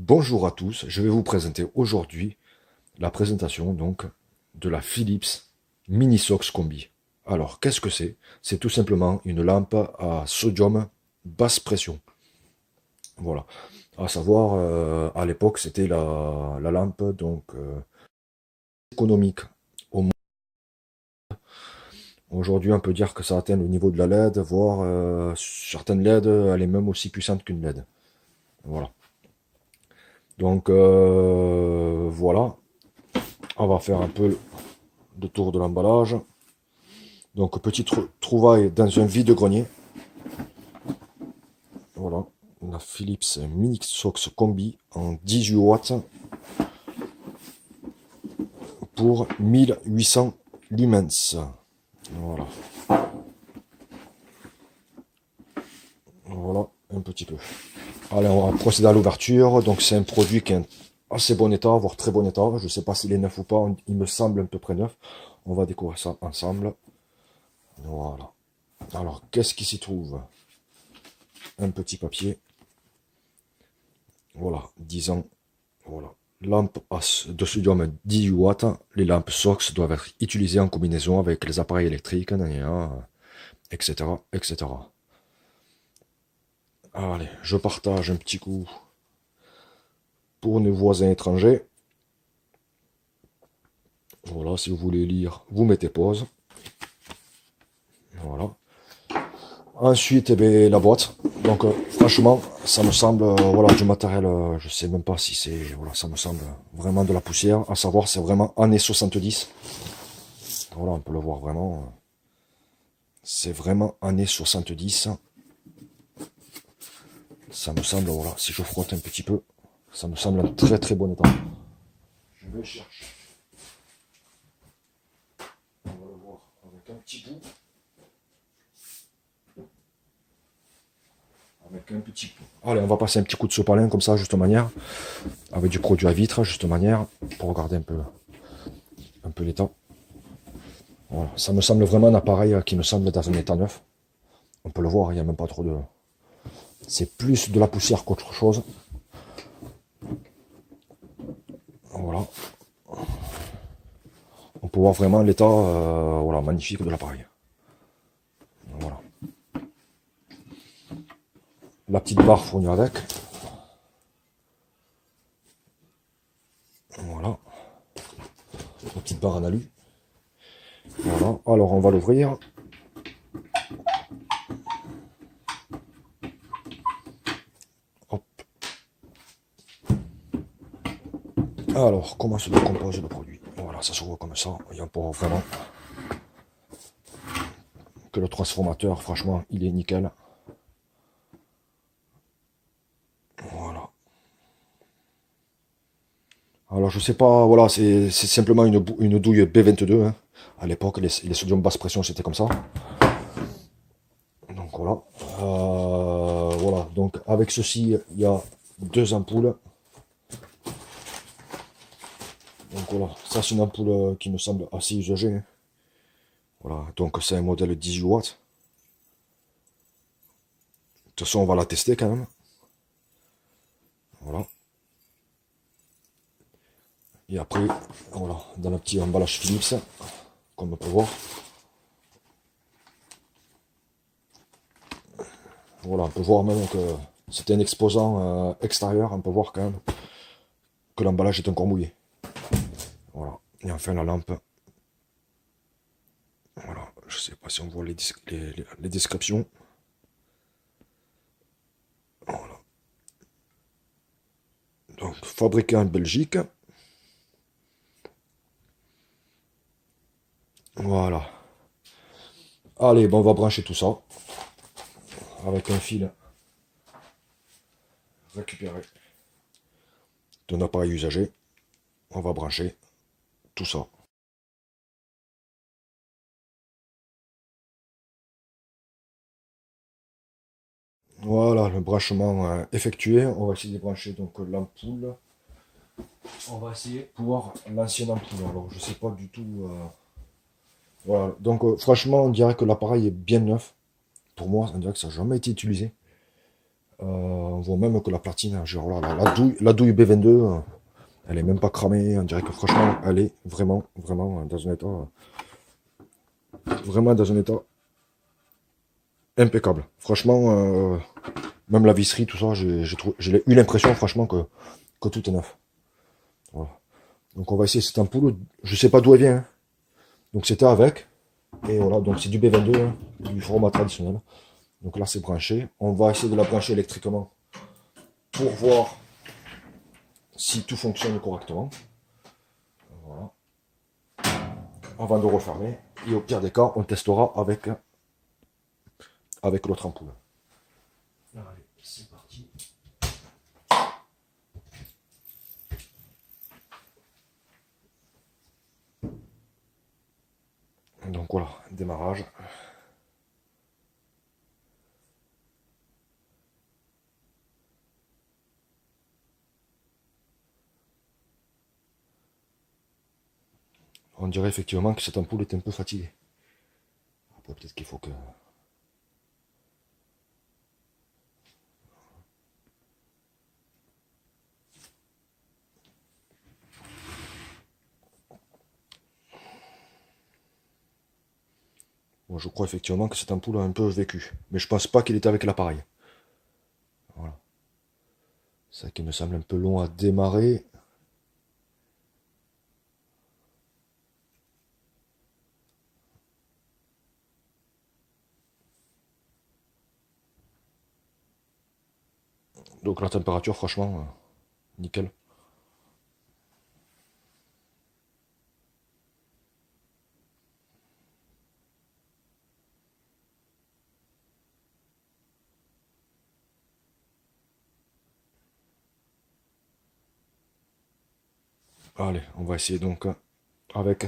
Bonjour à tous, je vais vous présenter aujourd'hui la présentation donc de la Philips Mini-Sox Combi. Alors qu'est-ce que c'est? C'est tout simplement une lampe à sodium basse pression. Voilà. À savoir, à l'époque c'était la lampe donc économique. Aujourd'hui on peut dire que ça atteint le niveau de la LED, voire certaines LED, elle est même aussi puissante qu'une LED. Voilà. Donc voilà, on va faire un peu de tour de l'emballage. Donc petite trouvaille dans un vide-grenier. Voilà, la Philips Mini-Sox Combi en 18 watts pour 1800 lumens. Voilà. Voilà un petit peu. Allez, on va procéder à l'ouverture. Donc c'est un produit qui est en assez bon état, voire très bon état. Je ne sais pas s'il est neuf ou pas, il me semble à peu près neuf. On va découvrir ça ensemble. Voilà. Alors, qu'est-ce qui s'y trouve? Un petit papier. Voilà, 10 ans. Voilà. Lampe de sodium 18 watts. Les lampes SOX doivent être utilisées en combinaison avec les appareils électriques, etc., etc. Allez, je partage un petit coup pour nos voisins étrangers. Voilà, si vous voulez lire, vous mettez pause. Voilà. Ensuite, eh bien, la boîte. Donc, franchement, ça me semble, voilà, du matériel, je sais même pas si c'est, voilà, ça me semble vraiment de la poussière. À savoir, c'est vraiment années 70. Voilà, on peut le voir vraiment. C'est vraiment années 70. Ça me semble, voilà, si je frotte un petit peu, ça me semble en très très bon état. Je vais chercher. On va le voir avec un petit bout. Avec un petit coup. Allez, on va passer un petit coup de sopalin comme ça, juste manière, avec du produit à vitre, juste manière, pour regarder un peu l'état. Voilà. Ça me semble vraiment un appareil qui me semble dans un état neuf. On peut le voir, il n'y a même pas trop de... C'est plus de la poussière qu'autre chose. Voilà. On peut voir vraiment l'état voilà, magnifique de l'appareil. Voilà. La petite barre fournie avec. Voilà. La petite barre en alu. Voilà. Alors on va l'ouvrir. Hop. Alors, comment se décompose le produit? Voilà, ça se voit comme ça. Et on peut voir vraiment que le transformateur, franchement, il est nickel. Voilà. Alors je sais pas, voilà, c'est simplement une douille B22. Hein. À l'époque, les sodium basse pression, c'était comme ça. Donc voilà. Voilà, donc avec ceci, il y a deux ampoules. Donc voilà, ça c'est une ampoule qui me semble assez usagée. Hein. Voilà, donc c'est un modèle 18 watts. De toute façon, on va la tester quand même. Voilà. Et après, voilà, dans le petit emballage Philips, comme on peut voir. Voilà, on peut voir même que c'était un exposant extérieur. On peut voir quand même que l'emballage est encore mouillé. Voilà. Et enfin la lampe. Voilà. Je sais pas si on voit les descriptions. Voilà. Donc fabriqué en Belgique. Voilà. Allez, bon, on va brancher tout ça avec un fil récupéré d'un appareil usagé. On va brancher tout ça. Voilà, le branchement effectué. On va essayer de brancher donc l'ampoule. On va essayer pour voir l'ancienne ampoule. Alors, je sais pas du tout. Voilà, donc franchement, on dirait que l'appareil est bien neuf. Pour moi, on dirait que ça n'a jamais été utilisé. On voit même que la platine, genre là, la douille B22, elle est même pas cramée. On dirait que franchement, elle est vraiment, vraiment dans un état impeccable. Franchement, même la visserie, tout ça, j'ai eu l'impression, franchement, que tout est neuf. Voilà. Donc on va essayer cette ampoule. Je sais pas d'où elle vient, hein. Donc c'était avec. Et voilà, donc c'est du B22, hein, du format traditionnel. Donc là c'est branché. On va essayer de la brancher électriquement pour voir si tout fonctionne correctement. Voilà. Avant de refermer. Et au pire des cas, on testera avec l'autre ampoule. Allez, c'est parti. Donc voilà, démarrage. On dirait effectivement que cette ampoule est un peu fatiguée. Après peut-être qu'il faut que... Bon, je crois effectivement que cette ampoule a un peu vécu. Mais je pense pas qu'il était avec l'appareil. Voilà. C'est ça qui me semble un peu long à démarrer. Donc la température, franchement, nickel. Allez, on va essayer donc avec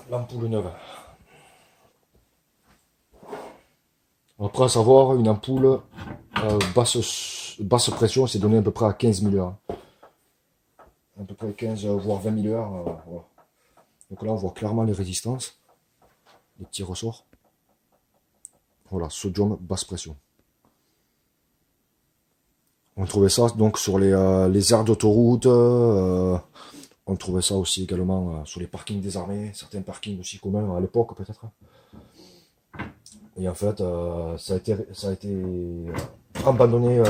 l'ampoule neuve. Après, à savoir, une ampoule basse pression, c'est donné à peu près à 15 000 heures. À peu près 15 voire 20 000 heures. Voilà. Donc là, on voit clairement les résistances, les petits ressorts. Voilà, sodium basse pression. On trouvait ça donc sur les aires d'autoroute. On trouvait ça aussi également sur les parkings des armées, certains parkings aussi communs à l'époque peut-être. Et en fait, ça a été abandonné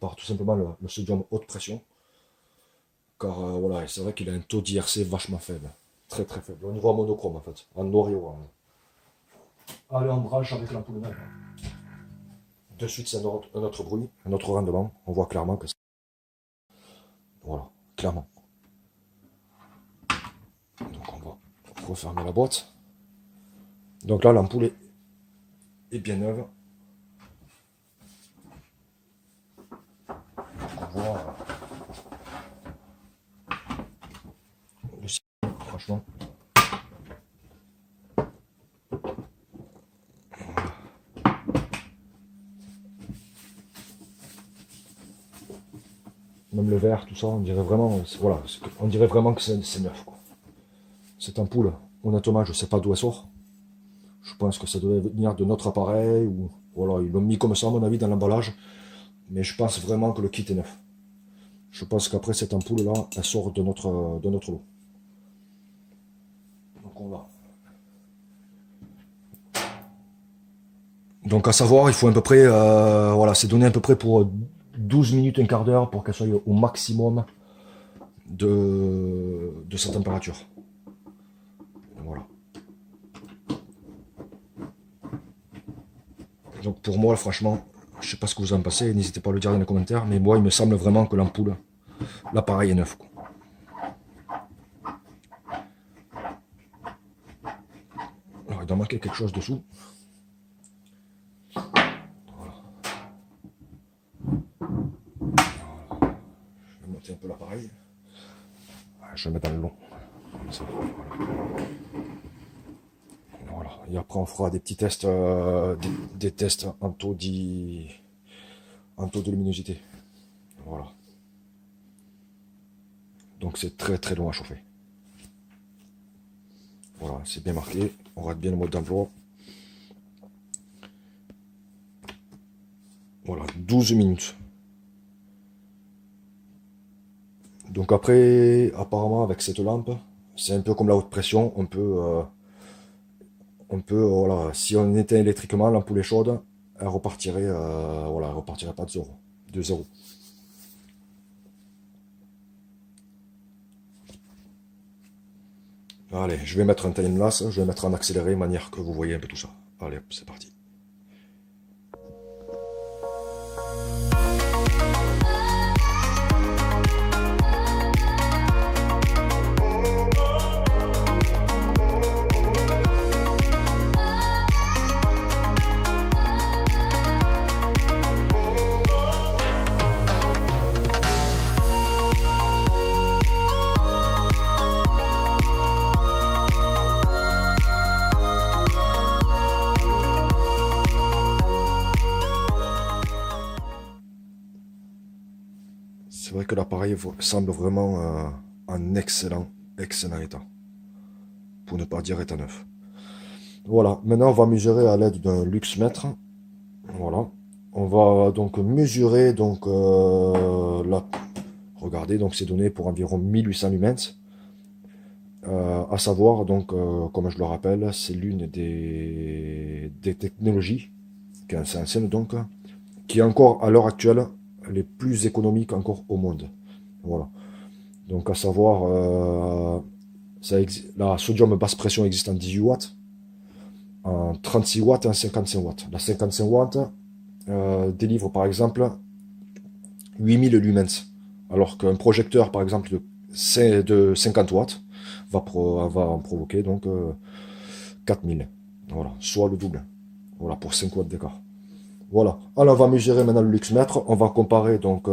par tout simplement le sodium haute pression. Car voilà, c'est vrai qu'il a un taux d'IRC vachement faible. Très très faible. Au niveau monochrome en fait. En noir et blanc. Allez, on branche avec l'ampoule neuve. De suite, c'est un autre bruit, un autre rendement. On voit clairement que c'est... Voilà, clairement. Donc on va refermer la boîte. Donc là, l'ampoule est bien neuve. Donc on voit le signe, franchement. Même le verre, tout ça, on dirait vraiment, voilà, on dirait vraiment que c'est neuf, quoi. Cette ampoule, honnêtement, je sais pas d'où elle sort. Je pense que ça doit venir de notre appareil, ou voilà, ils l'ont mis comme ça, à mon avis, dans l'emballage. Mais je pense vraiment que le kit est neuf. Je pense qu'après cette ampoule-là, elle sort de notre lot. Donc on va. Donc à savoir, il faut à peu près, voilà, c'est donné à peu près pour 12 minutes, un quart d'heure pour qu'elle soit au maximum de sa température. Voilà. Donc pour moi, franchement, je sais pas ce que vous en pensez, n'hésitez pas à le dire dans les commentaires, mais moi, il me semble vraiment que l'ampoule, l'appareil est neuf, quoi. Alors, il doit manquer quelque chose dessous. Voilà. Je vais monter un peu l'appareil. Je vais mettre dans le long. Voilà. Et après, on fera des petits tests, des tests en taux de luminosité. Voilà. Donc c'est très très long à chauffer. Voilà, c'est bien marqué. On rate bien le mode d'emploi. Voilà, 12 minutes. Donc après, apparemment avec cette lampe, c'est un peu comme la haute pression, voilà, si on éteint électriquement, l'ampoule est chaude, elle repartirait, voilà, elle repartirait pas de zéro. Allez, je vais mettre un time-lapse, je vais mettre en accéléré, de manière que vous voyez un peu tout ça. Allez, hop, c'est parti. C'est vrai que l'appareil semble vraiment en excellent état. Pour ne pas dire état neuf. Voilà, maintenant on va mesurer à l'aide d'un luxmètre. Voilà. On va donc mesurer donc regardez, donc c'est donné pour environ 1800 lumens. À savoir, donc, comme je le rappelle, c'est l'une des technologies qui est ancienne, donc, qui est encore à l'heure actuelle les plus économiques encore au monde. Voilà. Donc à savoir, la sodium basse pression existe en 18 watts, en 36 watts et en 55 watts. La 55 watts délivre par exemple 8000 lumens, alors qu'un projecteur par exemple de 50 watts va en provoquer donc 4000. Voilà, soit le double. Voilà, pour 5 watts d'écart. Voilà. Alors on va mesurer maintenant le luxmètre. On va comparer donc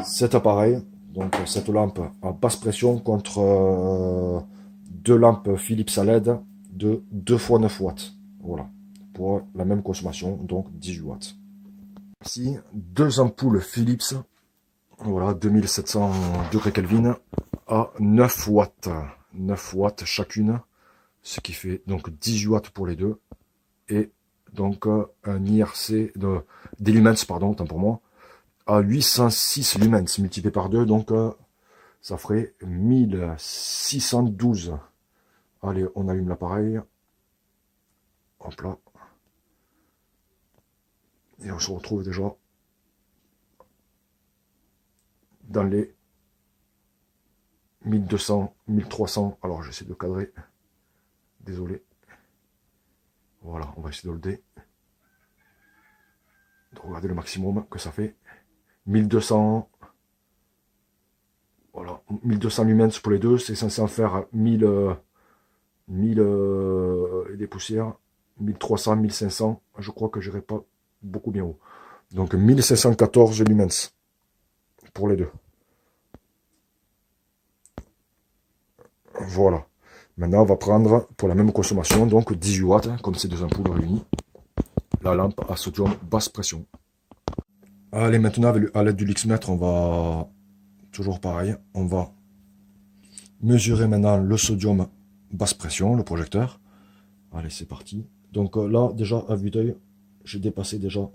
cet appareil, donc cette lampe à basse pression contre deux lampes Philips à LED de 2 x 9 watts. Voilà. Pour la même consommation, donc 18 watts. Ici, deux ampoules Philips, voilà, 2700 degrés Kelvin à 9 watts. 9 watts chacune, ce qui fait donc 18 watts pour les deux. Et donc un IRC des lumens, pardon, autant pour moi, à 806 lumens multiplié par 2, donc ça ferait 1612. Allez, on allume l'appareil. Hop là. Et on se retrouve déjà dans les 1200, 1300. Alors j'essaie de cadrer. Désolé. Voilà, on va essayer de le dé. De regarder le maximum que ça fait. 1200. Voilà, 1200 lumens pour les deux. C'est censé en faire 1000 et des poussières. 1300, 1500. Je crois que j'irai pas beaucoup bien haut. Donc 1514 lumens pour les deux. Voilà. Maintenant, on va prendre pour la même consommation, donc 18 watts, comme ces deux ampoules réunies, la lampe à sodium basse pression. Allez, maintenant, à l'aide du luxmètre, on va, toujours pareil, on va mesurer maintenant le sodium basse pression, le projecteur. Allez, c'est parti. Donc là, déjà, à vue d'œil, j'ai dépassé déjà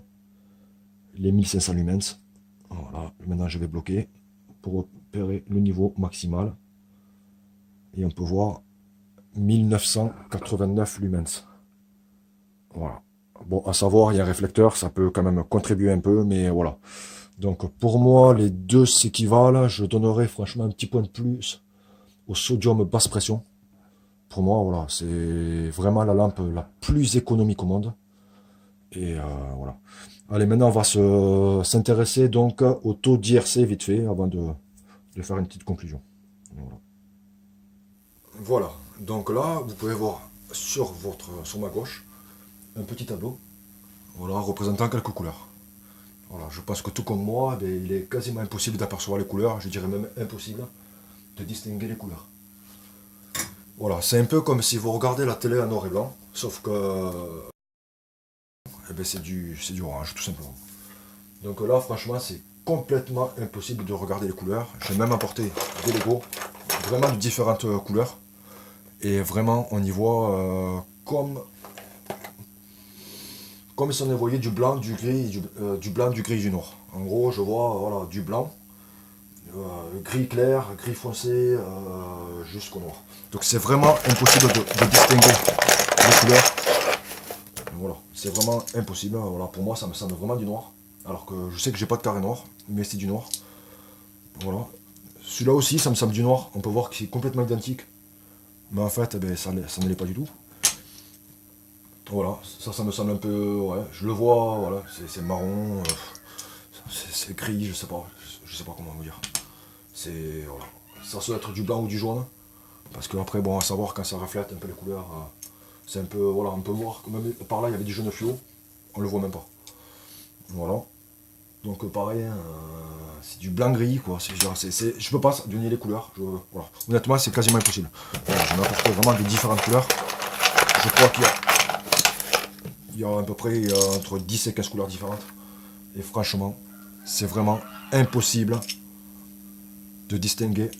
les 1500 lumens. Voilà, maintenant je vais bloquer pour repérer le niveau maximal. Et on peut voir 1989 lumens. Voilà. Bon, à savoir, il y a un réflecteur, ça peut quand même contribuer un peu, mais voilà. Donc pour moi, les deux s'équivalent. Je donnerais franchement un petit point de plus au sodium basse pression. Pour moi, voilà, c'est vraiment la lampe la plus économique au monde. Et voilà. Allez, maintenant on va s'intéresser donc au taux d'IRC vite fait, avant de faire une petite conclusion. Voilà, donc là, vous pouvez voir sur ma gauche, un petit tableau, voilà, représentant quelques couleurs. Voilà, je pense que tout comme moi, il est quasiment impossible d'apercevoir les couleurs, je dirais même impossible de distinguer les couleurs. Voilà, c'est un peu comme si vous regardez la télé en noir et blanc, sauf que eh ben, c'est du orange, tout simplement. Donc là, franchement, c'est complètement impossible de regarder les couleurs. J'ai même apporté des Lego, vraiment de différentes couleurs. Et vraiment, on y voit comme comme si on voyait du blanc, du gris, du blanc, du gris, du noir. En gros, je vois voilà, du blanc, gris clair, gris foncé, jusqu'au noir. Donc c'est vraiment impossible de distinguer les couleurs. Voilà, c'est vraiment impossible. Voilà, pour moi, ça me semble vraiment du noir. Alors que je sais que j'ai pas de carré noir, mais c'est du noir. Voilà. Celui-là aussi, ça me semble du noir. On peut voir que c'est complètement identique. Mais en fait, ben, ça ne l'est pas du tout. Voilà, ça me semble un peu... Ouais, je le vois, voilà, c'est marron, c'est gris, je sais pas comment vous dire. C'est... Voilà. Ça doit être du blanc ou du jaune. Parce que après, bon, à savoir quand ça reflète un peu les couleurs, c'est un peu... Voilà, on peut voir que même par là, il y avait du jaune fluo. On le voit même pas. Voilà. Donc pareil, c'est du blanc-gris, quoi. Je peux pas donner les couleurs. Voilà. Honnêtement, c'est quasiment impossible. Voilà, j'en ai apporté vraiment de différentes couleurs. Je crois qu'il y a à peu près entre 10 et 15 couleurs différentes. Et franchement, c'est vraiment impossible de distinguer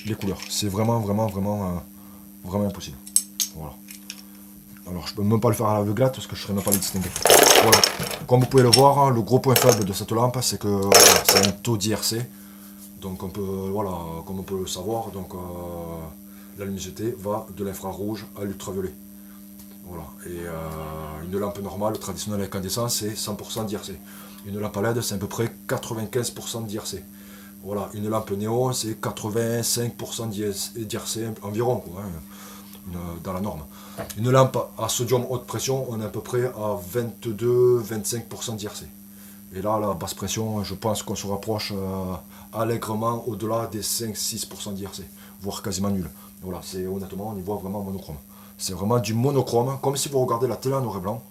les couleurs. C'est vraiment, vraiment, vraiment, vraiment impossible. Voilà. Alors je peux même pas le faire à l'aveuglette parce que je ne saurais même pas les distinguer. Voilà. Comme vous pouvez le voir, hein, le gros point faible de cette lampe, c'est que voilà, c'est un taux d'IRC. Donc on peut, voilà, comme on peut le savoir, donc la luminosité va de l'infrarouge à l'ultraviolet. Voilà. Et une lampe normale, traditionnelle avec incandescence, c'est 100% d'IRC. Une lampe à LED, c'est à peu près 95% d'IRC. Voilà. Une lampe néon, c'est 85% d'IRC environ, quoi, hein, dans la norme. Une lampe à sodium haute pression, on est à peu près à 22-25% d'IRC. Et là, la basse pression, je pense qu'on se rapproche allègrement au-delà des 5-6% d'IRC, voire quasiment nul. Voilà, c'est honnêtement, on y voit vraiment monochrome. C'est vraiment du monochrome, comme si vous regardez la télé en noir et blanc.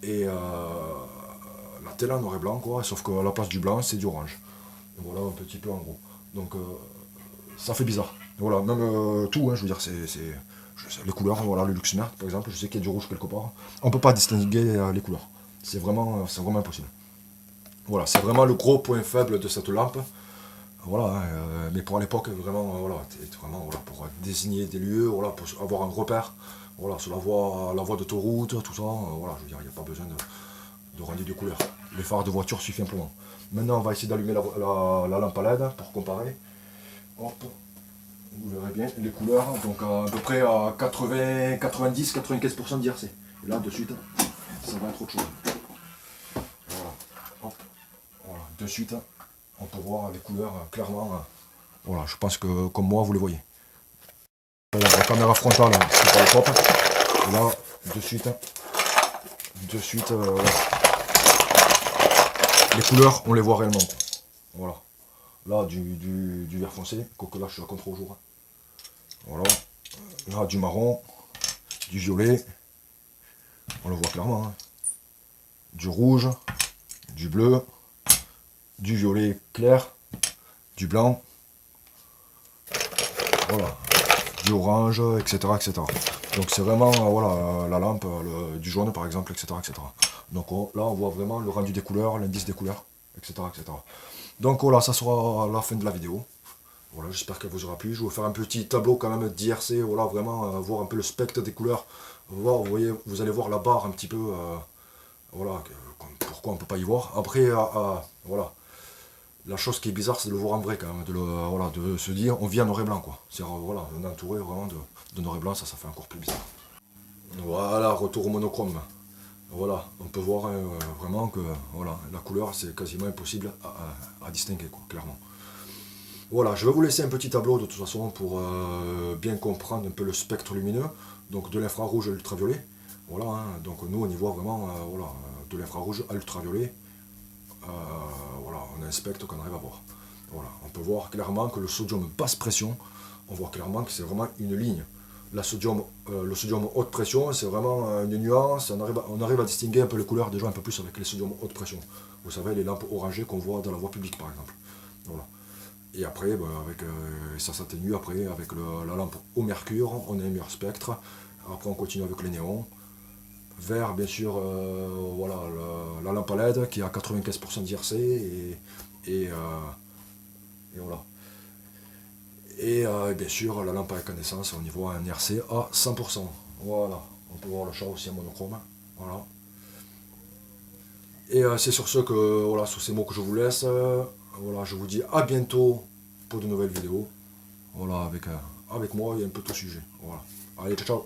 Et la télé en noir et blanc, quoi, sauf qu'à la place du blanc, c'est du orange. Et voilà un petit peu en gros. Donc ça fait bizarre. Et voilà, même tout, hein, je veux dire, les couleurs, voilà, le Luxmer, par exemple, je sais qu'il y a du rouge quelque part. On peut pas distinguer les couleurs. C'est vraiment impossible. Voilà, c'est vraiment le gros point faible de cette lampe. Voilà, hein, mais pour l'époque, vraiment, voilà, vraiment voilà, pour désigner des lieux, voilà, pour avoir un repère, voilà, sur la voie d'autoroute, tout ça, voilà, je veux dire, il n'y a pas besoin de rendu de couleurs. Les phares de voiture suffisent amplement. Maintenant, on va essayer d'allumer la lampe à LED pour comparer. Hop, vous verrez bien les couleurs, donc à peu près à 80, 90, 95% d'IRC. Et là, de suite, ça va être autre chose. Voilà, hop, voilà, de suite, on peut voir les couleurs clairement. Voilà, je pense que comme moi, vous les voyez. Voilà, la caméra frontale, c'est pas le top. Et là, de suite, les couleurs, on les voit réellement. Quoi. Voilà. Là, du vert foncé, quoique là, je suis à contre-jour. Voilà. Là, du marron, du violet. On le voit clairement. Hein. Du rouge, du bleu, du violet clair, du blanc. Voilà. Du orange, etc. etc. Donc c'est vraiment voilà, la lampe, du jaune par exemple, etc. etc. Donc là on voit vraiment le rendu des couleurs, l'indice des couleurs, etc. etc. Donc voilà, ça sera la fin de la vidéo. Voilà, j'espère qu'elle vous aura plu. Je vais vous faire un petit tableau quand même d'IRC, voilà, vraiment voir un peu le spectre des couleurs. Voir, vous voyez, vous allez voir la barre un petit peu, voilà, pourquoi on ne peut pas y voir. Après, voilà, la chose qui est bizarre, c'est de le voir en vrai quand même, voilà, de se dire, on vit en noir et blanc, quoi. C'est voilà, on est entouré vraiment de noir et blanc, ça fait encore plus bizarre. Voilà, retour au monochrome. Voilà, on peut voir vraiment que voilà, la couleur, c'est quasiment impossible à distinguer, quoi, clairement. Voilà, je vais vous laisser un petit tableau de toute façon pour bien comprendre un peu le spectre lumineux, donc de l'infrarouge à l'ultraviolet. Voilà, hein, donc nous on y voit vraiment voilà, de l'infrarouge à l'ultraviolet. Voilà, on a un spectre qu'on arrive à voir. Voilà, on peut voir clairement que le sodium basse pression, on voit clairement que c'est vraiment une ligne. Le sodium haute pression, c'est vraiment une nuance, on arrive à distinguer un peu les couleurs déjà un peu plus avec les sodium haute pression. Vous savez, les lampes orangées qu'on voit dans la voie publique par exemple. Voilà. Et après, ben, ça s'atténue après avec la lampe au mercure, on a un meilleur spectre. Après on continue avec les néons. Vert, bien sûr, voilà, la lampe à LED qui a 95% d'IRC et voilà. Et bien sûr, la lampe à incandescence, on y voit un IRC à 100%. Voilà, on peut voir le chat aussi en monochrome. Voilà. Et c'est sur ce que, voilà, sur ces mots que je vous laisse. Voilà, je vous dis à bientôt pour de nouvelles vidéos. Voilà, avec moi, il y a un peu tout sujet. Voilà. Allez, ciao, ciao.